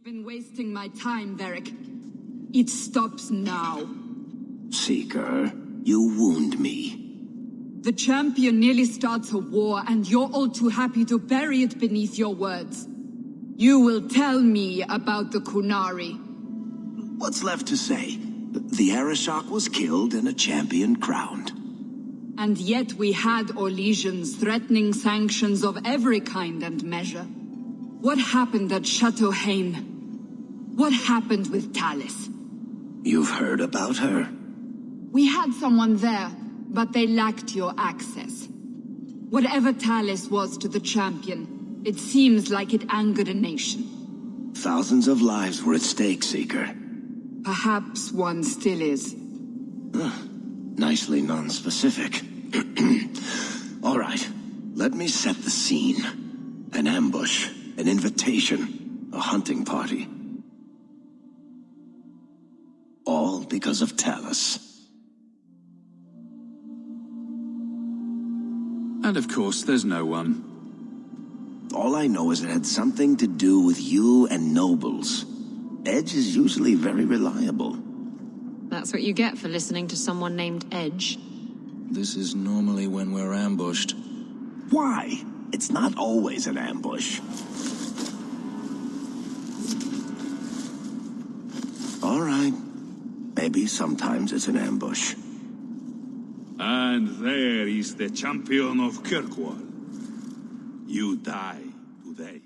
Been wasting my time, Varric. It stops now. Seeker, you wound me. The champion nearly starts a war, and you're all too happy to bury it beneath your words. You will tell me about the Qunari. What's left to say? The Arishok was killed and a champion crowned. And yet we had Orlesians threatening sanctions of every kind and measure. What happened at Chateau Hain? What happened with Talis? You've heard about her? We had someone there, but they lacked your access. Whatever Talis was to the champion, it seems like it angered a nation. Thousands of lives were at stake, Seeker. Perhaps one still is. Nicely non-specific. All right, let me set the scene. An ambush, an invitation, a hunting party. All because of Talis. And of course, there's no one. All I know is it had something to do with you and nobles. Edge is usually very reliable. That's what you get for listening to someone named Edge. This is normally when we're ambushed. Why? It's not always an ambush. All right. Maybe sometimes it's an ambush. And there is the champion of Kirkwall. You die today.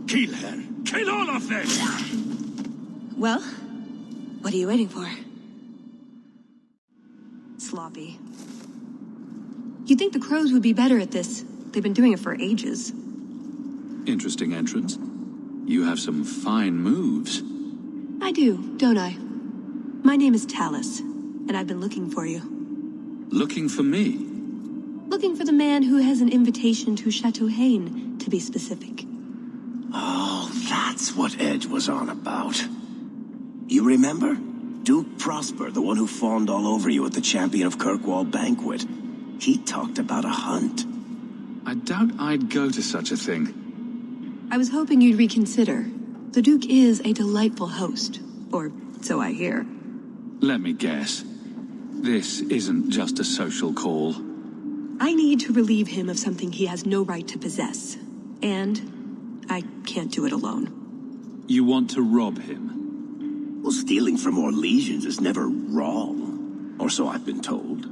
Kill her! Kill all of them! Well, what are you waiting for? Sloppy. You'd think the Crows would be better at this. They've been doing it for ages. Interesting entrance. You have some fine moves. I do, don't I? My name is Talis, and I've been looking for you. Looking for me? Looking for the man who has an invitation to Chateau Hain, to be specific. Oh, that's what Edge was on about. You remember? Duke Prosper, the one who fawned all over you at the Champion of Kirkwall banquet. He talked about a hunt. I doubt I'd go to such a thing. I was hoping you'd reconsider. The Duke is a delightful host, or so I hear. Let me guess. This isn't just a social call. I need to relieve him of something he has no right to possess. And I can't do it alone. You want to rob him? Well, stealing from Orlesians is never wrong. Or so I've been told.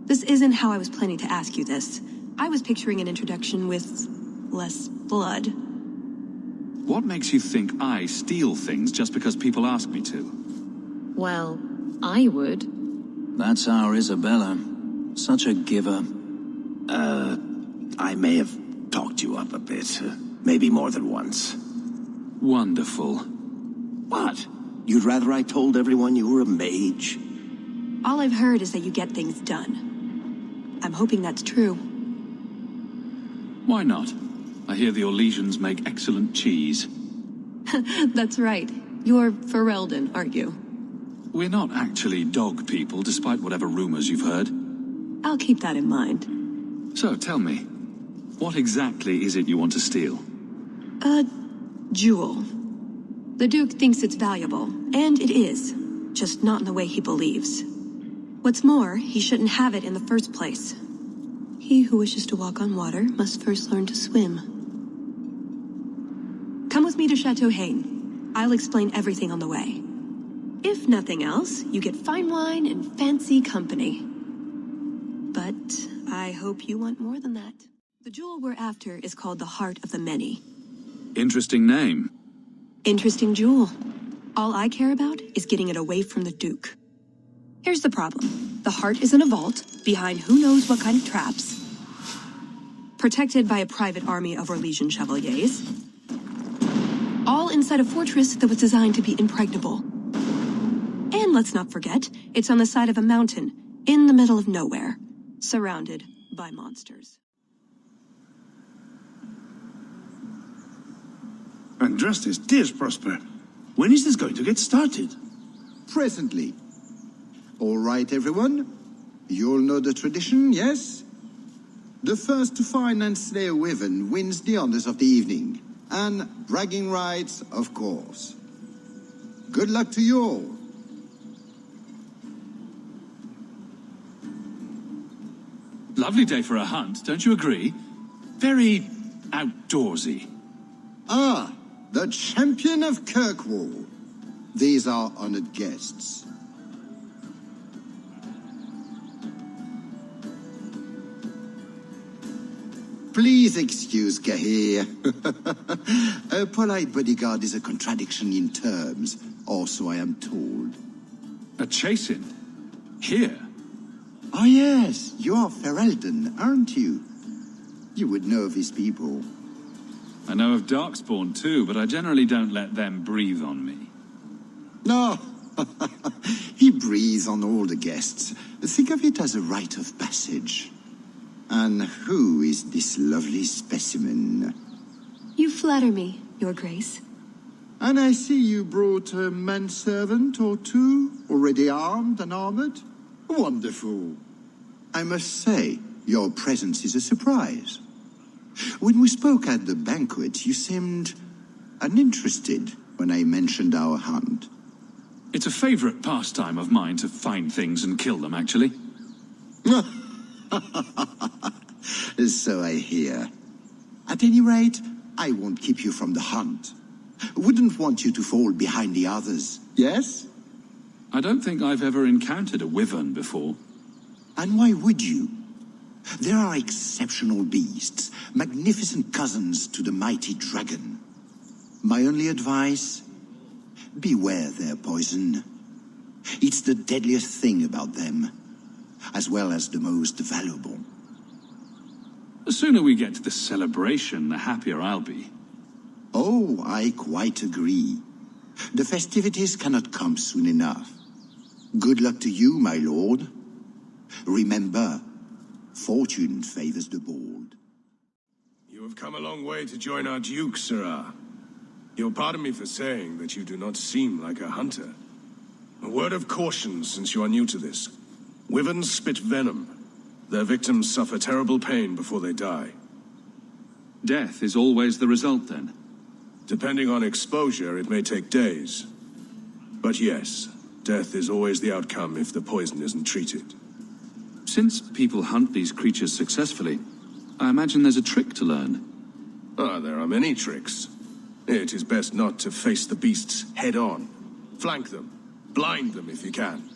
This isn't how I was planning to ask you this. I was picturing an introduction with less blood. What makes you think I steal things just because people ask me to? Well, I would. That's our Isabella. Such a giver. I may have talked you up a bit. Maybe more than once. Wonderful. What? You'd rather I told everyone you were a mage? All I've heard is that you get things done. I'm hoping that's true. Why not? I hear the Orlesians make excellent cheese. That's right. You're Ferelden, aren't you? We're not actually dog people, despite whatever rumors you've heard. I'll keep that in mind. So, tell me, what exactly is it you want to steal? A jewel. The Duke thinks it's valuable, and it is. Just not in the way he believes. What's more, he shouldn't have it in the first place. He who wishes to walk on water must first learn to swim. Come with me to Chateau Hain. I'll explain everything on the way. If nothing else, you get fine wine and fancy company. But I hope you want more than that. The jewel we're after is called the Heart of the Many. Interesting name. Interesting jewel. All I care about is getting it away from the Duke. Here's the problem. The heart is in a vault, behind who knows what kind of traps. Protected by a private army of Orlesian chevaliers. All inside a fortress that was designed to be impregnable. And let's not forget, it's on the side of a mountain, in the middle of nowhere, surrounded by monsters. Andrastes, dears Prosper, when is this going to get started? Presently. All right, everyone. You all know the tradition, yes? The first to find and slay a wyvern wins the honors of the evening. And bragging rights, of course. Good luck to you all. Lovely day for a hunt, don't you agree? Very outdoorsy. Ah, the champion of Kirkwall. These are honored guests. Please excuse Gahir. A polite bodyguard is a contradiction in terms, or so I am told. A chasing? Here? Oh yes, you are Ferelden, aren't you? You would know these people. I know of Darkspawn too, but I generally don't let them breathe on me. No, he breathes on all the guests. Think of it as a rite of passage. And who is this lovely specimen? You flatter me, Your Grace. And I see you brought a manservant or two, already armed and armored. Wonderful. I must say, your presence is a surprise. When we spoke at the banquet, you seemed uninterested when I mentioned our hunt. It's a favorite pastime of mine to find things and kill them, actually. So I hear. At any rate, I won't keep you from the hunt. Wouldn't want you to fall behind the others, yes? I don't think I've ever encountered a wyvern before. And why would you? There are exceptional beasts, magnificent cousins to the mighty dragon. My only advice? Beware their poison. It's the deadliest thing about them, as well as the most valuable. The sooner we get to the celebration, the happier I'll be. Oh, I quite agree. The festivities cannot come soon enough. Good luck to you, my lord. Remember, fortune favors the bold. You have come a long way to join our Duke, Sirrah. You'll pardon me for saying that you do not seem like a hunter. A word of caution since you are new to this. Wyverns spit venom. Their victims suffer terrible pain before they die. Death is always the result, then? Depending on exposure, it may take days. But yes, death is always the outcome if the poison isn't treated. Since people hunt these creatures successfully, I imagine there's a trick to learn. There are many tricks. It is best not to face the beasts head-on. Flank them. Blind them if you can.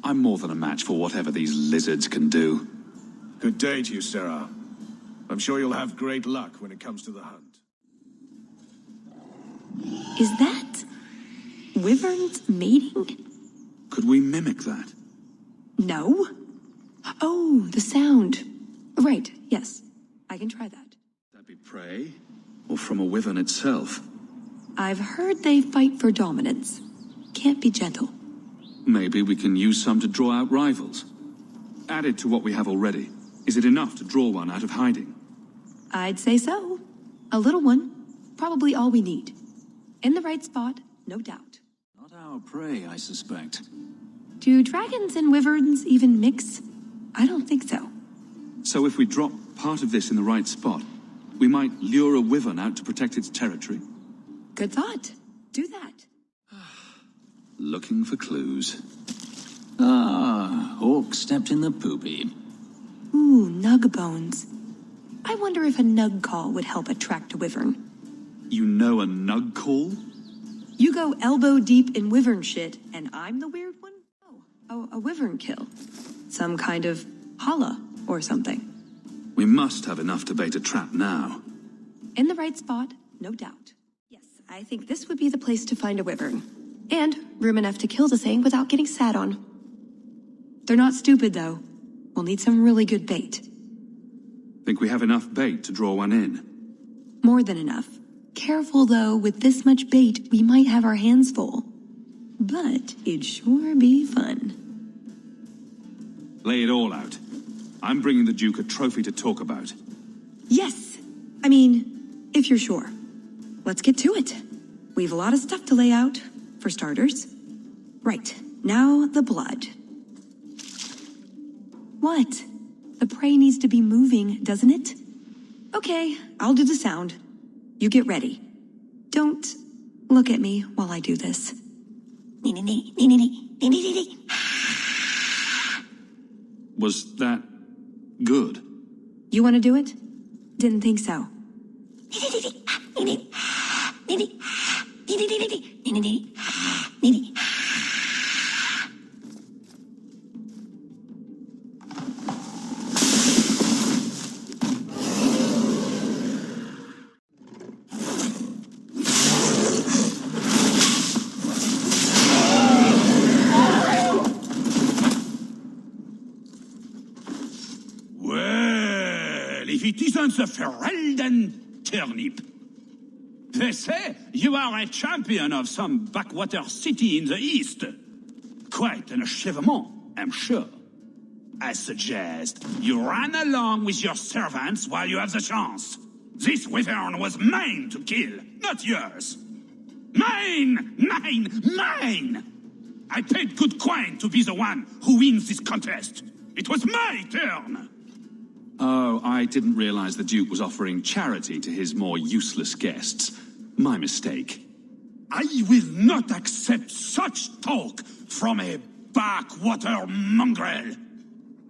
I'm more than a match for whatever these lizards can do. Good day to you, Sarah. I'm sure you'll have great luck when it comes to the hunt. Is that wyverns mating? Could we mimic that? No. Oh, the sound. Right, yes. I can try that. That be prey? Or from a wyvern itself? I've heard they fight for dominance. Can't be gentle. Maybe we can use some to draw out rivals. Added to what we have already, is it enough to draw one out of hiding? I'd say so. A little one. Probably all we need. In the right spot, no doubt. Not our prey, I suspect. Do dragons and wyverns even mix? I don't think so. So if we drop part of this in the right spot, we might lure a wyvern out to protect its territory? Good thought. Do that. Looking for clues. Ah, Hawk stepped in the poopy. Ooh, nug bones. I wonder if a nug call would help attract a wyvern. You know a nug call? You go elbow deep in wyvern shit, and I'm the weird one? Oh, a wyvern kill. Some kind of holla or something. We must have enough to bait a trap now. In the right spot, no doubt. Yes, I think this would be the place to find a wyvern. And room enough to kill the thing without getting sat on. They're not stupid, though. We'll need some really good bait. Think we have enough bait to draw one in? More than enough. Careful, though, with this much bait, we might have our hands full. But it'd sure be fun. Lay it all out. I'm bringing the Duke a trophy to talk about. Yes! I mean, if you're sure. Let's get to it. We've a lot of stuff to lay out, for starters. Right, now the blood. What? The prey needs to be moving, doesn't it? Okay, I'll do the sound. You get ready. Don't look at me while I do this. Was that good? You want to do it? Didn't think so. If it isn't the Ferelden turnip. They say you are a champion of some backwater city in the east. Quite an achievement, I'm sure. I suggest you run along with your servants while you have the chance. This wyvern was mine to kill, not yours. Mine! Mine! I paid good coin to be the one who wins this contest. It was my turn! Oh, I didn't realize the Duke was offering charity to his more useless guests. My mistake. I will not accept such talk from a backwater mongrel.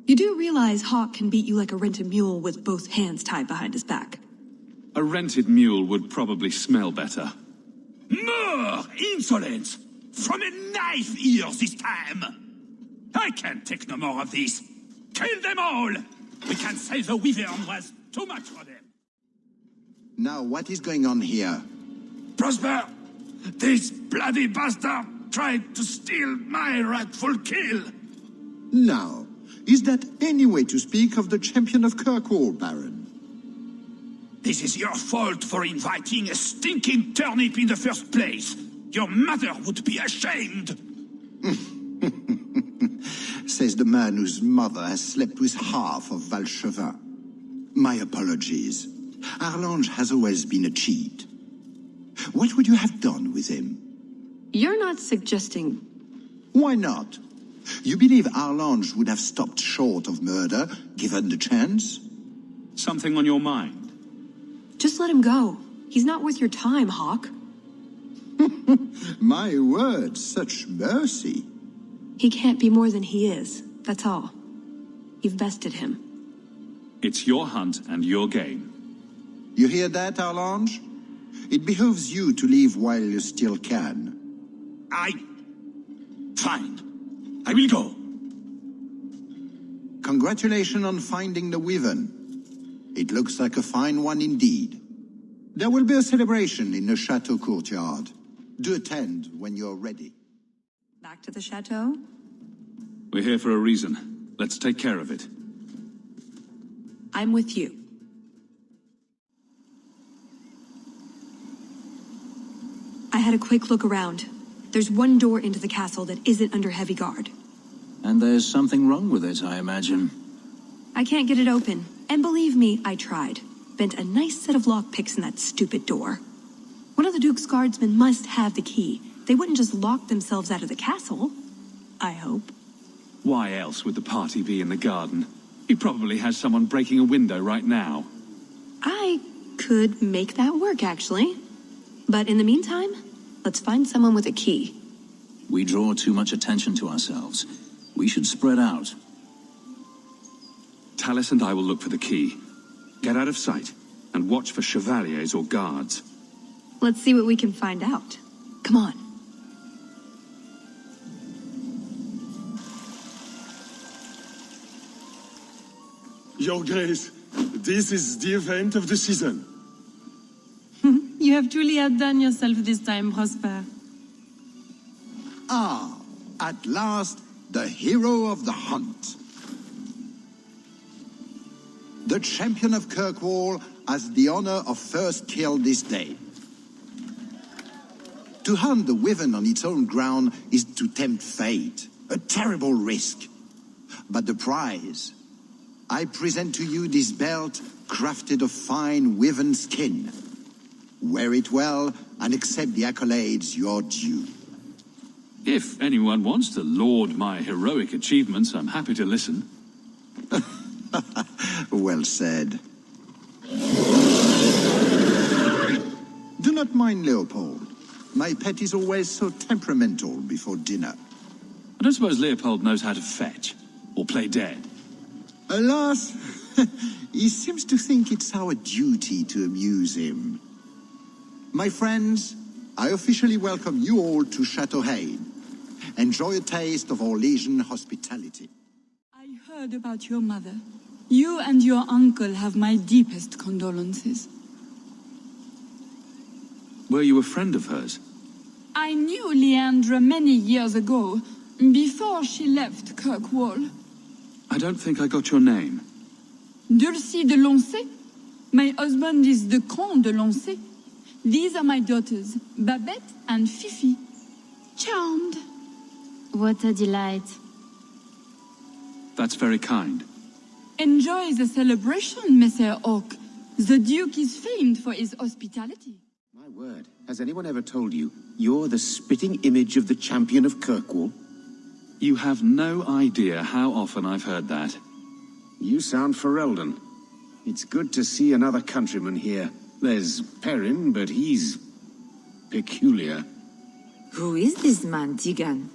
You do realize Hawk can beat you like a rented mule with both hands tied behind his back. A rented mule would probably smell better. More insolence! From a knife ear this time! I can't take no more of this. Kill them all! We can say the wyvern was too much for them. Now, what is going on here? Prosper, this bloody bastard tried to steal my rightful kill. Now, is that any way to speak of the champion of Kirkwall, Baron? This is your fault for inviting a stinking turnip in the first place. Your mother would be ashamed. Says the man whose mother has slept with half of Valchevin. My apologies. Arlange has always been a cheat. What would you have done with him? You're not suggesting... Why not? You believe Arlange would have stopped short of murder, given the chance? Something on your mind? Just let him go. He's not worth your time, Hawk. My word, such mercy. He can't be more than he is, that's all. You've bested him. It's your hunt and your game. You hear that, Arlange? It behooves you to leave while you still can. Fine. I will go. Congratulations on finding the wyvern. It looks like a fine one indeed. There will be a celebration in the chateau courtyard. Do attend when you're ready. Back to the chateau? We're here for a reason. Let's take care of it. I'm with you. I had a quick look around. There's one door into the castle that isn't under heavy guard. And there's something wrong with it, I imagine. I can't get it open. And believe me, I tried. Bent a nice set of lockpicks in that stupid door. One of the Duke's guardsmen must have the key. They wouldn't just lock themselves out of the castle. I hope. Why else would the party be in the garden? He probably has someone breaking a window right now. I could make that work, actually. But in the meantime, let's find someone with a key. We draw too much attention to ourselves. We should spread out. Tallis and I will look for the key. Get out of sight, and watch for chevaliers or guards. Let's see what we can find out. Come on. Your Grace, this is the event of the season. You have truly outdone yourself this time, Prosper. Ah, at last, the hero of the hunt. The champion of Kirkwall has the honor of first kill this day. To hunt the wyvern on its own ground is to tempt fate, a terrible risk. But the prize, I present to you this belt crafted of fine wyvern skin. Wear it well and accept the accolades you're due. If anyone wants to laud my heroic achievements, I'm happy to listen. Well said. Do not mind Leopold. My pet is always so temperamental before dinner. I don't suppose Leopold knows how to fetch or play dead. Alas, he seems to think it's our duty to amuse him. My friends, I officially welcome you all to Chateau Hain. Enjoy a taste of Orlesian hospitality. I heard about your mother. You and your uncle have my deepest condolences. Were you a friend of hers? I knew Leandra many years ago, before she left Kirkwall. I don't think I got your name. Dulcie de Lancey. My husband is the Comte de Lancey. These are my daughters, Babette and Fifi. Charmed. What a delight. That's very kind. Enjoy the celebration, Messer Hawk. The Duke is famed for his hospitality. My word, has anyone ever told you you're the spitting image of the champion of Kirkwall? You have no idea how often I've heard that. You sound Ferelden. It's good to see another countryman here. There's Perrin, but he's peculiar. Who is this man, Tigan?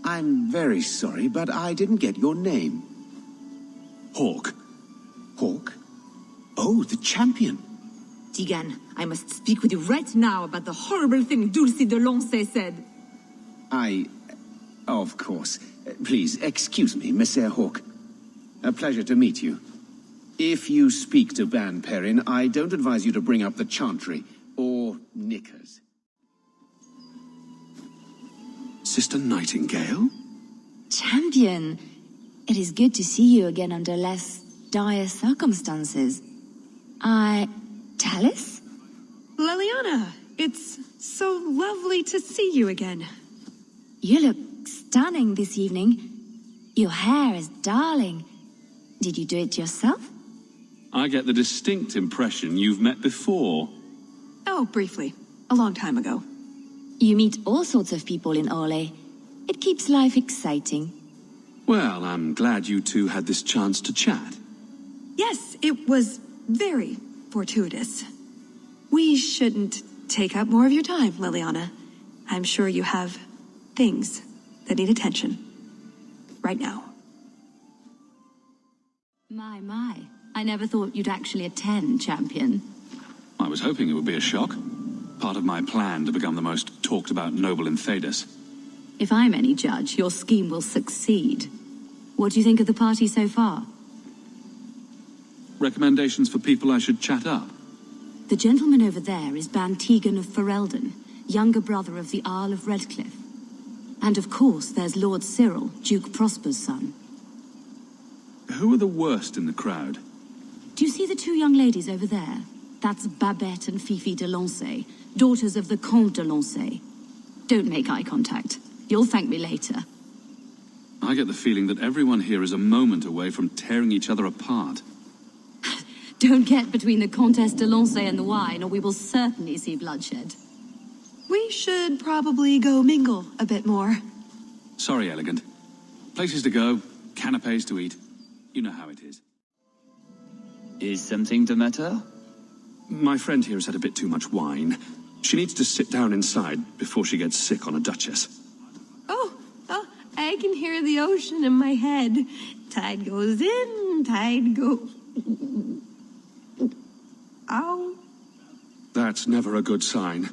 I'm very sorry, but I didn't get your name. Hawk. Hawk? Oh, the champion. Tigan, I must speak with you right now about the horrible thing Dulcie de Lancey said. Of course. Please, excuse me, Messer Hawk. A pleasure to meet you. If you speak to Ban Perrin, I don't advise you to bring up the Chantry, or knickers. Sister Nightingale? Champion, it is good to see you again under less dire circumstances. Tallis? Leliana, it's so lovely to see you again. You look stunning this evening. Your hair is darling. Did you do it yourself? I get the distinct impression you've met before. Oh, briefly. A long time ago. You meet all sorts of people in Orlais. It keeps life exciting. Well, I'm glad you two had this chance to chat. Yes, it was very fortuitous. We shouldn't take up more of your time, Leliana. I'm sure you have things that need attention. Right now. My. I never thought you'd actually attend, Champion. I was hoping it would be a shock. Part of my plan to become the most talked-about noble in Thedas. If I'm any judge, your scheme will succeed. What do you think of the party so far? Recommendations for people I should chat up? The gentleman over there is Ban Tegan of Ferelden, younger brother of the Earl of Redcliffe. And of course, there's Lord Cyril, Duke Prosper's son. Who are the worst in the crowd? Do you see the two young ladies over there? That's Babette and Fifi de Lancey, daughters of the Comte de Lancey. Don't make eye contact. You'll thank me later. I get the feeling that everyone here is a moment away from tearing each other apart. Don't get between the Comtesse de Lancey and the wine, or we will certainly see bloodshed. We should probably go mingle a bit more. Sorry, Elegant. Places to go, canapes to eat. You know how it is. Is something the matter? My friend here has had a bit too much wine. She needs to sit down inside before she gets sick on a duchess. Oh, I can hear the ocean in my head. Tide goes in, tide goes... Ow. That's never a good sign.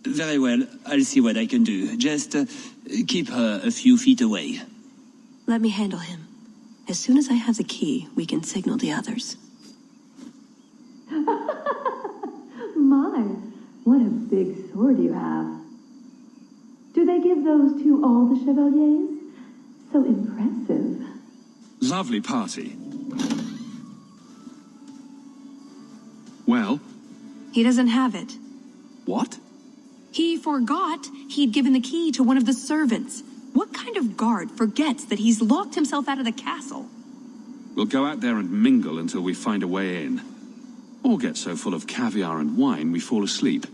Very well, I'll see what I can do. Just keep her a few feet away. Let me handle him. As soon as I have the key, we can signal the others. What a big sword you have. Do they give those to all the Chevaliers? So impressive. Lovely party. Well? He doesn't have it. What? He forgot he'd given the key to one of the servants. What kind of guard forgets that he's locked himself out of the castle? We'll go out there and mingle until we find a way in. Or get so full of caviar and wine we fall asleep.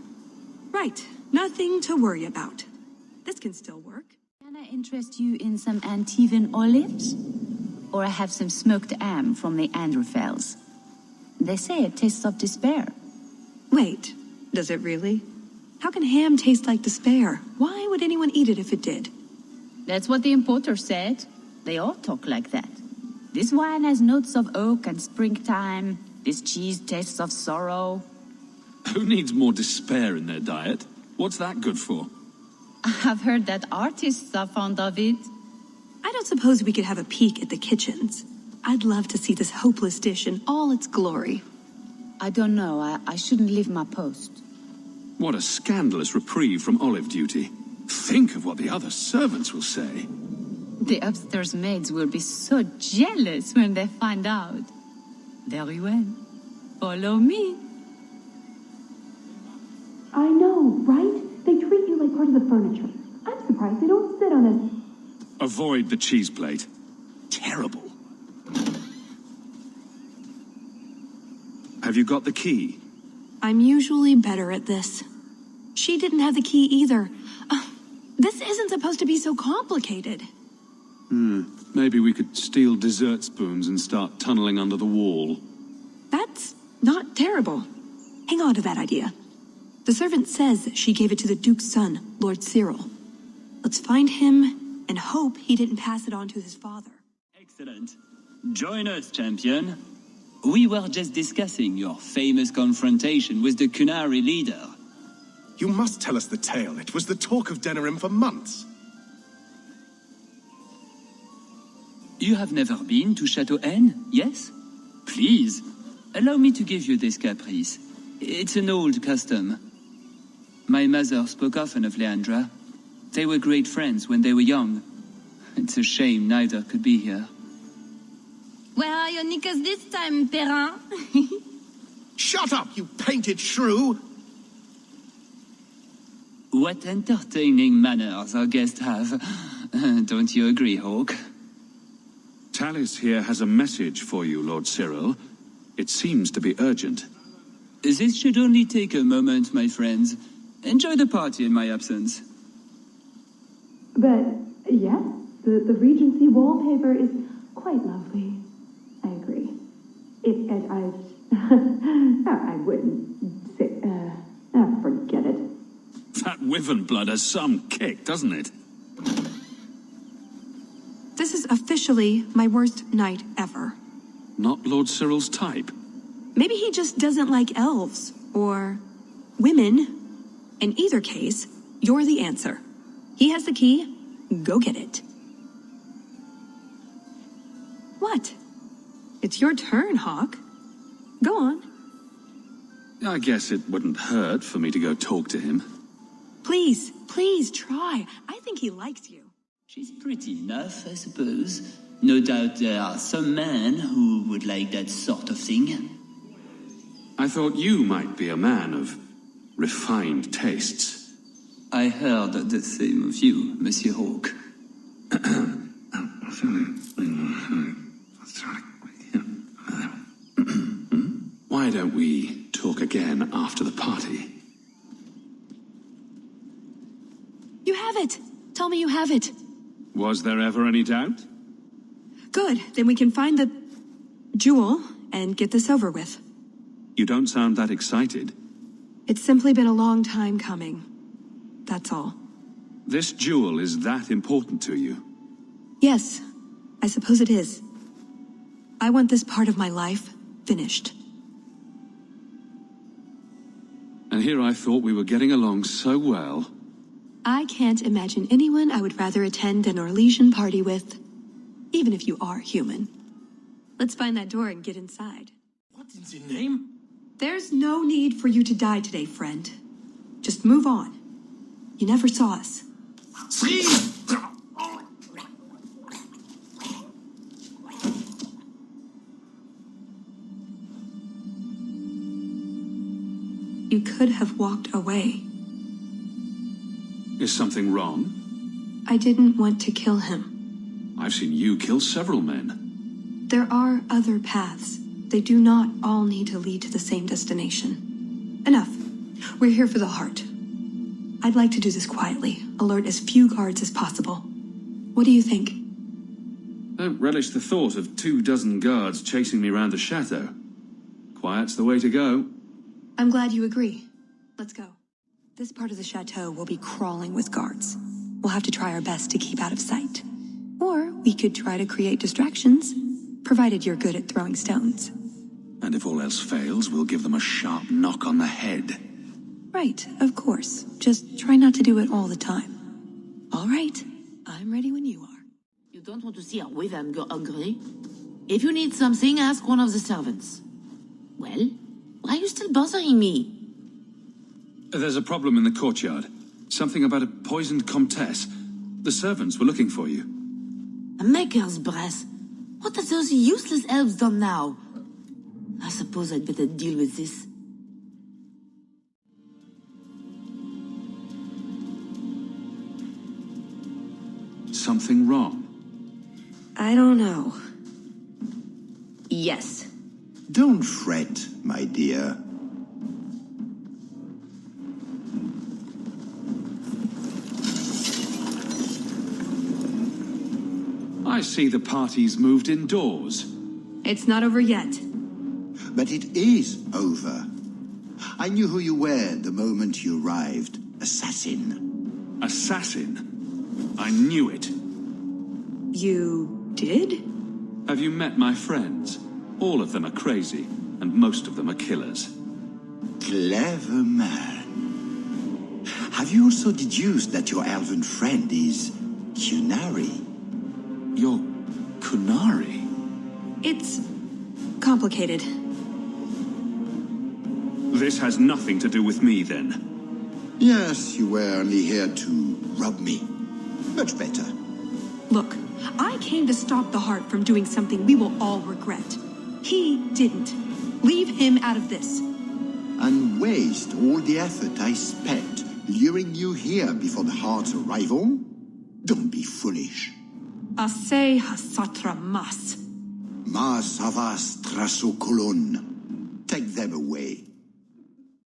Right. Nothing to worry about. This can still work. Can I interest you in some Antivan olives? Or I have some smoked ham from the Androfels. They say it tastes of despair. Wait, does it really? How can ham taste like despair? Why would anyone eat it if it did? That's what the importer said. They all talk like that. This wine has notes of oak and springtime. This cheese tastes of sorrow. Who needs more despair in their diet? What's that good for? I've heard that artists are fond of it. I don't suppose we could have a peek at the kitchens. I'd love to see this hopeless dish in all its glory. I don't know. I shouldn't leave my post. What a scandalous reprieve from olive duty. Think of what the other servants will say. The upstairs maids will be so jealous when they find out. Very well. Follow me. I know, right? They treat you like part of the furniture. I'm surprised they don't sit on it. Avoid the cheese plate. Terrible. Have you got the key? I'm usually better at this. She didn't have the key either. This isn't supposed to be so complicated. Maybe we could steal dessert spoons and start tunneling under the wall. That's not terrible. Hang on to that idea. The servant says she gave it to the Duke's son, Lord Cyril. Let's find him and hope he didn't pass it on to his father. Excellent. Join us, champion. We were just discussing your famous confrontation with the Qunari leader. You must tell us the tale. It was the talk of Denerim for months. You have never been to Chateau N, yes? Please, allow me to give you this caprice. It's an old custom. My mother spoke often of Leandra. They were great friends when they were young. It's a shame neither could be here. Where are your knickers this time, Perrin? Shut up, you painted shrew! What entertaining manners our guests have. Don't you agree, Hawk? Talis here has a message for you, Lord Cyril. It seems to be urgent. This should only take a moment, my friends. Enjoy the party in my absence. But, yes, the Regency wallpaper is quite lovely. I agree. I wouldn't say, forget it. That wyvern blood has some kick, doesn't it? This is officially my worst night ever. Not Lord Cyril's type. Maybe he just doesn't like elves, or women. In either case, you're the answer. He has the key, go get it. What? It's your turn, Hawk. Go on. I guess it wouldn't hurt for me to go talk to him. Please, please try. I think he likes you. She's pretty enough, I suppose. No doubt there are some men who would like that sort of thing. I thought you might be a man of refined tastes. I heard the same of you, Monsieur Hawk. Why don't we talk again after the party? You have it! Tell me you have it. Was there ever any doubt? Good, then we can find the jewel and get this over with. You don't sound that excited. It's simply been a long time coming. That's all. This jewel is that important to you? Yes, I suppose it is. I want this part of my life finished. And here I thought we were getting along so well. I can't imagine anyone I would rather attend an Orlesian party with, even if you are human. Let's find that door and get inside. What in the name? There's no need for you to die today, friend. Just move on. You never saw us. You could have walked away. Is something wrong? I didn't want to kill him. I've seen you kill several men. There are other paths. They do not all need to lead to the same destination. Enough. We're here for the heart. I'd like to do this quietly, alert as few guards as possible. What do you think? Don't relish the thought of 24 guards chasing me around the chateau. Quiet's the way to go. I'm glad you agree. Let's go. This part of the chateau will be crawling with guards. We'll have to try our best to keep out of sight. Or we could try to create distractions, provided you're good at throwing stones. And if all else fails, we'll give them a sharp knock on the head. Right, of course. Just try not to do it all the time. All right, I'm ready when you are. You don't want to see our Wyvern go hungry? If you need something, ask one of the servants. Well, why are you still bothering me? There's a problem in the courtyard. Something about a poisoned comtesse. The servants were looking for you. A maker's breath. What have those useless elves done now? I suppose I'd better deal with this. Something wrong? I don't know. Yes. Don't fret, my dear. I see the party's moved indoors. It's not over yet. But it is over. I knew who you were the moment you arrived. Assassin. Assassin? I knew it. You did? Have you met my friends? All of them are crazy, and most of them are killers. Clever man. Have you also deduced that your elven friend is Qunari? You're Qunari? It's complicated. This has nothing to do with me, then. Yes, you were only here to rub me. Much better. Look, I came to stop the heart from doing something we will all regret. He didn't. Leave him out of this. And waste all the effort I spent luring you here before the heart's arrival? Don't be foolish. Ase hasatra mas. Mas havas trasokolon. Take them away.